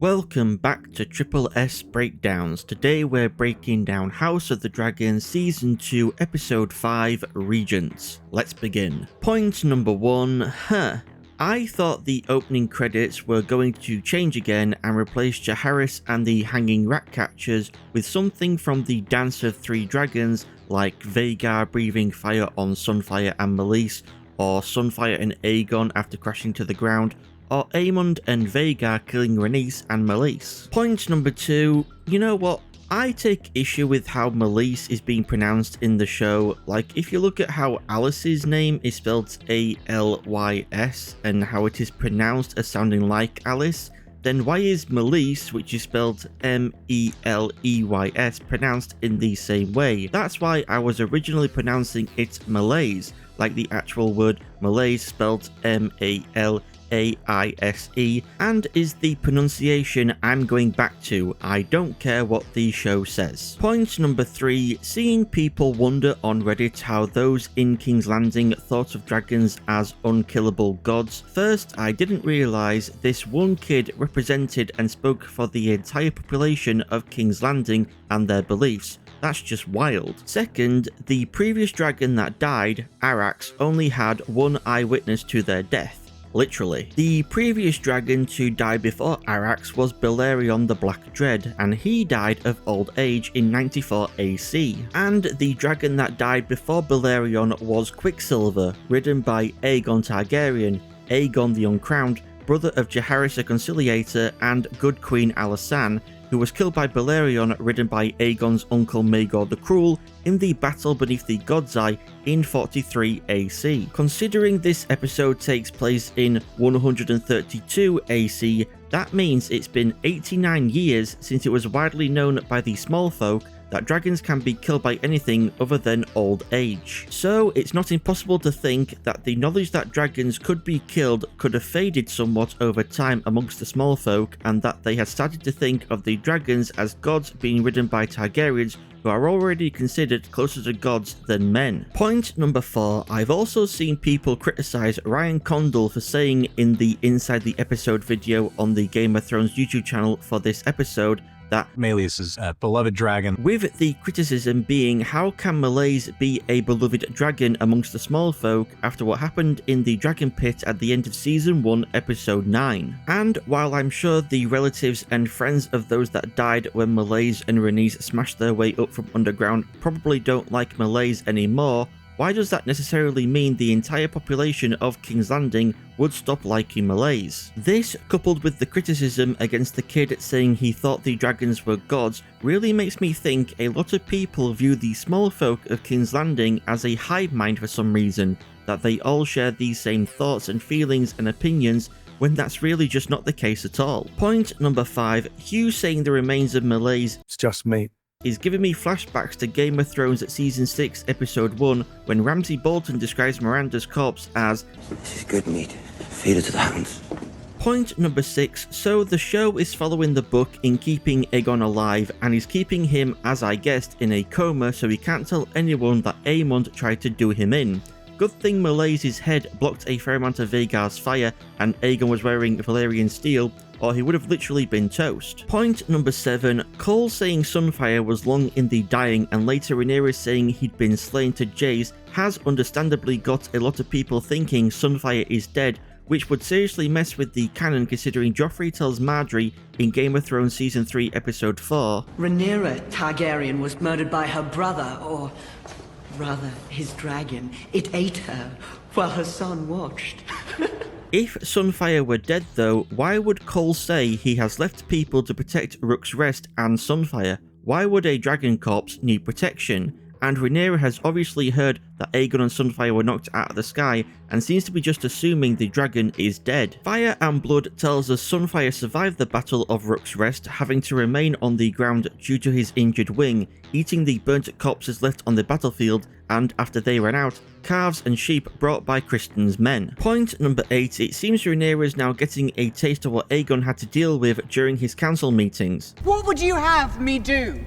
Welcome back to Triple S Breakdowns. Today we're breaking down House of the Dragon Season 2 Episode 5 Regents. Let's begin. Point number 1, I thought the opening credits were going to change again and replace Jaehaerys and the Hanging Rat Catchers with something from the Dance of Three Dragons like Vhagar breathing fire on Sunfire and Meleys, or Sunfire and Aegon after crashing to the ground, or Aemond and Vhagar killing Rhaenys and Meleys. Point number 2, you know what? I take issue with how Meleys is being pronounced in the show. Like, if you look at how Alice's name is spelled A-L-Y-S and how it is pronounced as sounding like Alice, then why is Meleys, which is spelled M-E-L-E-Y-S, pronounced in the same way? That's why I was originally pronouncing it Malaise, like the actual word Malaise spelled M-A-L-A-I-S-E, and is the pronunciation I'm going back to. I don't care what the show says. Point number 3, seeing people wonder on Reddit how those in King's Landing thought of dragons as unkillable gods. First, I didn't realise this one kid represented and spoke for the entire population of King's Landing and their beliefs. That's just wild. Second, the previous dragon that died, Arrax, only had one eyewitness to their death. Literally. The previous dragon to die before Arrax was Balerion the Black Dread, and he died of old age in 94 AC. And the dragon that died before Balerion was Quicksilver, ridden by Aegon Targaryen, Aegon the Uncrowned, brother of Jaehaerys the Conciliator and Good Queen Alysanne, who was killed by Balerion, ridden by Aegon's uncle Maegor the Cruel, in the battle beneath the God's Eye in 43 AC. Considering this episode takes place in 132 AC, that means it's been 89 years since it was widely known by the small folk that dragons can be killed by anything other than old age. So it's not impossible to think that the knowledge that dragons could be killed could have faded somewhat over time amongst the small folk, and that they had started to think of the dragons as gods being ridden by Targaryens, who are already considered closer to gods than men. Point number 4, I've also seen people criticise Ryan Condal for saying in the Inside the Episode video on the Game of Thrones YouTube channel for this episode that Meleys is a beloved dragon. With the criticism being, how can Meleys be a beloved dragon amongst the small folk after what happened in the Dragon Pit at the end of Season 1, Episode 9? And while I'm sure the relatives and friends of those that died when Meleys and Rhaenys smashed their way up from underground probably don't like Meleys anymore, why does that necessarily mean the entire population of King's Landing would stop liking Meleys? This, coupled with the criticism against the kid saying he thought the dragons were gods, really makes me think a lot of people view the small folk of King's Landing as a hive mind for some reason, that they all share these same thoughts and feelings and opinions, when that's really just not the case at all. Point number 5, Hugh saying the remains of Meleys It's just me. is giving me flashbacks to Game of Thrones at Season 6, Episode 1, when Ramsay Bolton describes Miranda's corpse as, "This is good meat. Feed it to the hounds." Point number 6, so the show is following the book in keeping Aegon alive, and is keeping him, as I guessed, in a coma so he can't tell anyone that Aemond tried to do him in. Good thing Meleys' head blocked a fair amount of Vhagar's fire, and Aegon was wearing Valyrian steel, or he would have literally been toast. Point number 7, Cole saying Sunfire was long in the dying, and later Rhaenyra saying he'd been slain to Jace, has understandably got a lot of people thinking Sunfire is dead, which would seriously mess with the canon considering Joffrey tells Margaery in Game of Thrones Season 3 Episode 4, Rhaenyra Targaryen was murdered by her brother, or rather his dragon. It ate her while her son watched. If Sunfire were dead though, why would Cole say he has left people to protect Rook's Rest and Sunfire? Why would a dragon corpse need protection? And Rhaenyra has obviously heard that Aegon and Sunfire were knocked out of the sky, and seems to be just assuming the dragon is dead. Fire and Blood tells us Sunfire survived the Battle of Rook's Rest, having to remain on the ground due to his injured wing, eating the burnt corpses left on the battlefield, and after they ran out, calves and sheep brought by Kristen's men. Point number 8, it seems Rhaenyra is now getting a taste of what Aegon had to deal with during his council meetings. What would you have me do?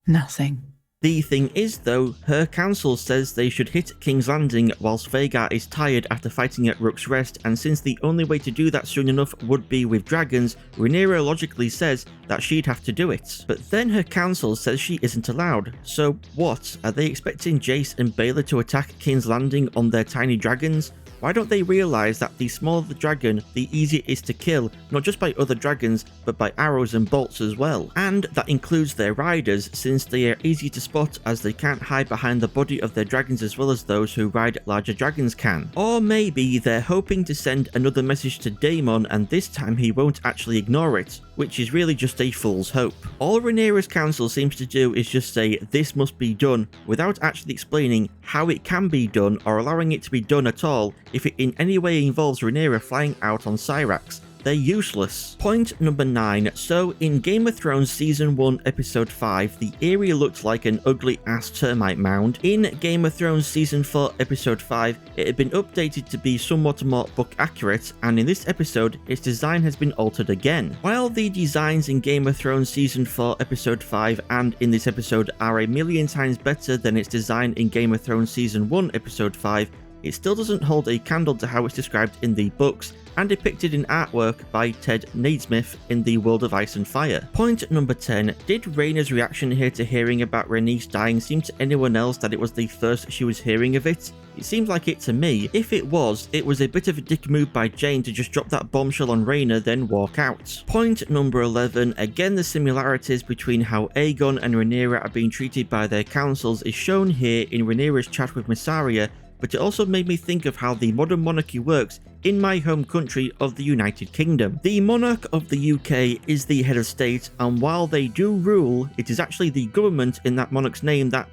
Nothing. The thing is though, her council says they should hit King's Landing whilst Vhagar is tired after fighting at Rook's Rest, and since the only way to do that soon enough would be with dragons, Rhaenyra logically says that she'd have to do it. But then her council says she isn't allowed. So what? Are they expecting Jace and Baelor to attack King's Landing on their tiny dragons? Why don't they realise that the smaller the dragon, the easier it is to kill, not just by other dragons, but by arrows and bolts as well? And that includes their riders, since they are easy to spot as they can't hide behind the body of their dragons as well as those who ride larger dragons can. Or maybe they're hoping to send another message to Daemon and this time he won't actually ignore it, which is really just a fool's hope. All Rhaenyra's council seems to do is just say this must be done, without actually explaining how it can be done or allowing it to be done at all if it in any way involves Rhaenyra flying out on Syrax. They're useless. Point number 9. So in Game of Thrones Season 1 Episode 5, the area looked like an ugly ass termite mound. In Game of Thrones Season 4 Episode 5, it had been updated to be somewhat more book accurate, and in this episode, its design has been altered again. While the designs in Game of Thrones Season 4 Episode 5 and in this episode are a million times better than its design in Game of Thrones Season 1 Episode 5, it still doesn't hold a candle to how it's described in the books and depicted in artwork by Ted Naismith in The World of Ice and Fire. Point number 10. Did Rhaenyra's reaction here to hearing about Rhaenys dying seem to anyone else that it was the first she was hearing of it? It seems like it to me. If it was a bit of a dick move by Jane to just drop that bombshell on Rhaenyra then walk out. Point number 11. Again, the similarities between how Aegon and Rhaenyra are being treated by their councils is shown here in Rhaenyra's chat with Mysaria, but it also made me think of how the modern monarchy works in my home country of the United Kingdom. The monarch of the UK is the head of state, and while they do rule, it is actually the government in that monarch's name that,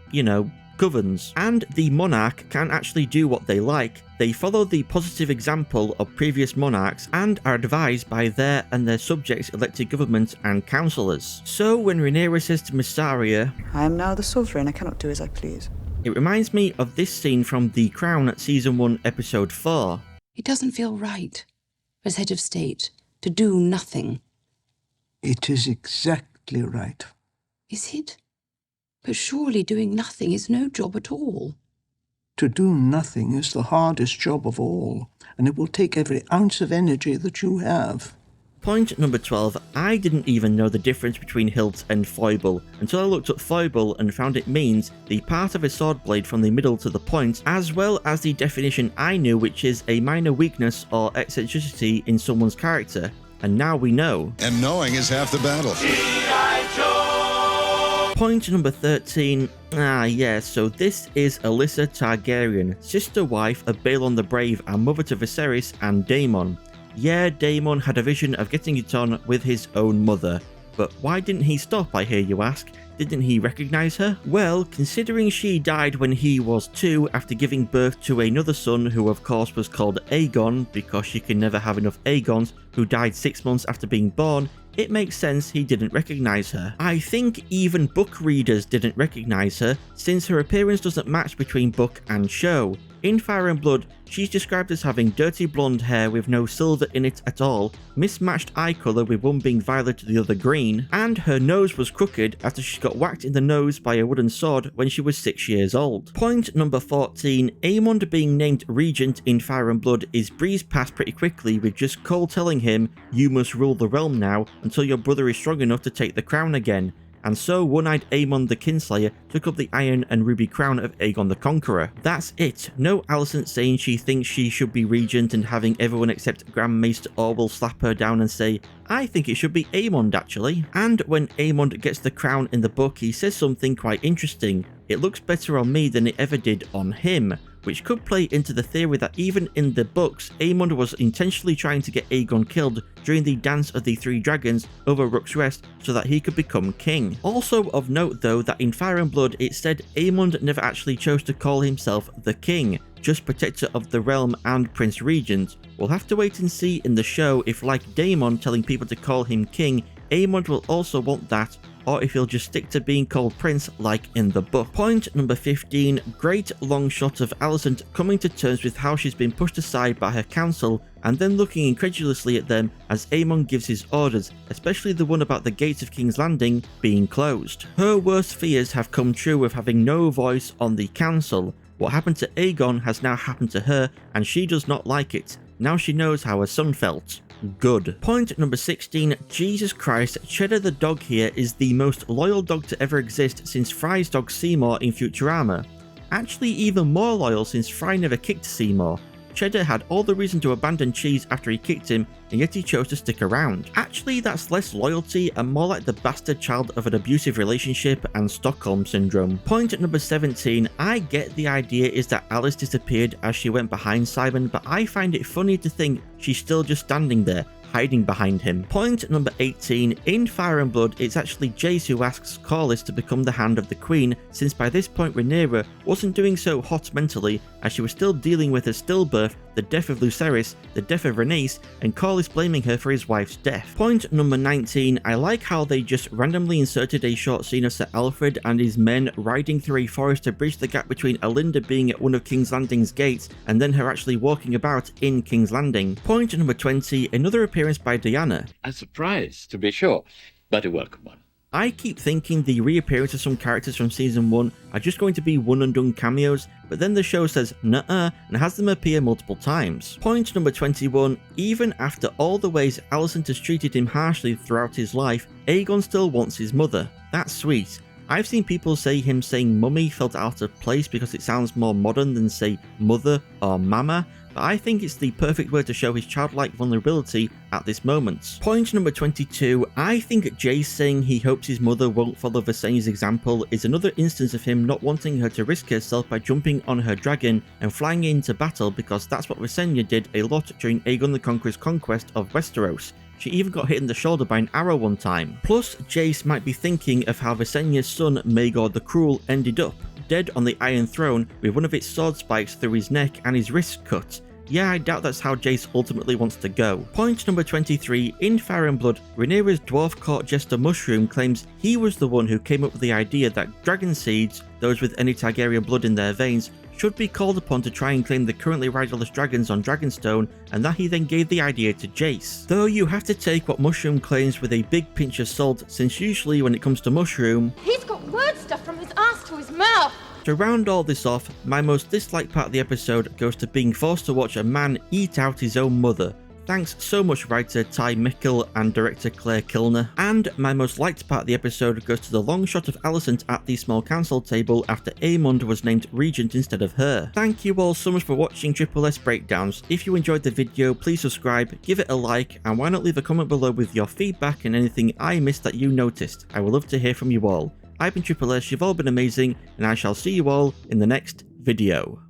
governs. And the monarch can actually do what they like. They follow the positive example of previous monarchs and are advised by their and their subjects' elected government and councillors. So when Rhaenyra says to Mysaria, "I am now the sovereign, I cannot do as I please," it reminds me of this scene from The Crown at Season 1 Episode 4. It doesn't feel right, as head of state, to do nothing. It is exactly right. Is it? But surely doing nothing is no job at all. To do nothing is the hardest job of all, and it will take every ounce of energy that you have. Point number 12. I didn't even know the difference between hilt and foible until I looked up foible and found it means the part of a sword blade from the middle to the point, as well as the definition I knew, which is a minor weakness or eccentricity in someone's character. And now we know. And knowing is half the battle. Point number 13. So this is Alyssa Targaryen, sister wife of Balon the Brave and mother to Viserys and Daemon. Yeah, Daemon had a vision of getting it on with his own mother. But why didn't he stop, I hear you ask? Didn't he recognise her? Well, considering she died when he was 2 after giving birth to another son who of course was called Aegon, because she can never have enough Aegons, who died 6 months after being born, it makes sense he didn't recognise her. I think even book readers didn't recognise her, since her appearance doesn't match between book and show. In Fire and Blood, she's described as having dirty blonde hair with no silver in it at all, mismatched eye colour with one being violet to the other green, and her nose was crooked after she got whacked in the nose by a wooden sword when she was 6 years old. Point number 14. Aemond being named regent in Fire and Blood is breezed past pretty quickly, with just Cole telling him, "You must rule the realm now until your brother is strong enough to take the crown again." And so one-eyed Aemon the Kinslayer took up the iron and ruby crown of Aegon the Conqueror. That's it. No Alicent saying she thinks she should be regent and having everyone except Grand Maester Orwell slap her down and say, "I think it should be Aemond actually." And when Aemond gets the crown in the book, he says something quite interesting. "It looks better on me than it ever did on him," which could play into the theory that even in the books, Aemond was intentionally trying to get Aegon killed during the Dance of the Three Dragons over Rook's Rest so that he could become king. Also of note though, that in Fire and Blood it said Aemond never actually chose to call himself the king, just protector of the realm and Prince Regent. We'll have to wait and see in the show if, like Daemon telling people to call him king, Aemond will also want that or if he'll just stick to being called Prince like in the book. Point number 15, great long shot of Alicent coming to terms with how she's been pushed aside by her council and then looking incredulously at them as Aemon gives his orders, especially the one about the gates of King's Landing being closed. Her worst fears have come true of having no voice on the council. What happened to Aegon has now happened to her and she does not like it. Now she knows how her son felt. Good. Point number 16, Jesus Christ, Cheddar the dog here is the most loyal dog to ever exist since Fry's dog Seymour in Futurama. Actually even more loyal since Fry never kicked Seymour. Cheddar had all the reason to abandon Cheese after he kicked him, and yet he chose to stick around. Actually, that's less loyalty and more like the bastard child of an abusive relationship and Stockholm Syndrome. Point number 17, I get the idea is that Alice disappeared as she went behind Simon, but I find it funny to think she's still just standing there, hiding behind him. Point number 18, in Fire and Blood, it's actually Jace who asks Corlys to become the Hand of the Queen, since by this point Rhaenyra wasn't doing so hot mentally, as she was still dealing with her stillbirth, the death of Lucerys, the death of Rhaenys, and Corlys blaming her for his wife's death. Point number 19, I like how they just randomly inserted a short scene of Sir Alfred and his men riding through a forest to bridge the gap between Alinda being at one of King's Landing's gates and then her actually walking about in King's Landing. Point number 20, another appearance by Diana. A surprise, to be sure, but a welcome one. I keep thinking the reappearance of some characters from season 1 are just going to be one and done cameos, but then the show says nuh-uh and has them appear multiple times. Point number 21, even after all the ways Alicent has treated him harshly throughout his life, Aegon still wants his mother. That's sweet. I've seen people say him saying mummy felt out of place because it sounds more modern than say mother or mama, but I think it's the perfect way to show his childlike vulnerability at this moment. Point number 22, I think Jace saying he hopes his mother won't follow Visenya's example is another instance of him not wanting her to risk herself by jumping on her dragon and flying into battle, because that's what Visenya did a lot during Aegon the Conqueror's conquest of Westeros. She even got hit in the shoulder by an arrow one time. Plus, Jace might be thinking of how Visenya's son Maegor the Cruel ended up, dead on the Iron Throne with one of its sword spikes through his neck and his wrist cut. Yeah, I doubt that's how Jace ultimately wants to go. Point number 23, in Fire and Blood, Rhaenyra's dwarf court jester Mushroom claims he was the one who came up with the idea that dragon seeds, those with any Targaryen blood in their veins, should be called upon to try and claim the currently riderless dragons on Dragonstone, and that he then gave the idea to Jace. Though you have to take what Mushroom claims with a big pinch of salt, since usually when it comes to Mushroom, he's got word stuff from his ass to his mouth. To round all this off, my most disliked part of the episode goes to being forced to watch a man eat out his own mother. Thanks so much writer Ty Mickle and director Claire Kilner. And my most liked part of the episode goes to the long shot of Alicent at the small council table after Aemond was named regent instead of her. Thank you all so much for watching Triple S Breakdowns. If you enjoyed the video, please subscribe, give it a like, and why not leave a comment below with your feedback and anything I missed that you noticed. I would love to hear from you all. I've been Triple S, you've all been amazing, and I shall see you all in the next video.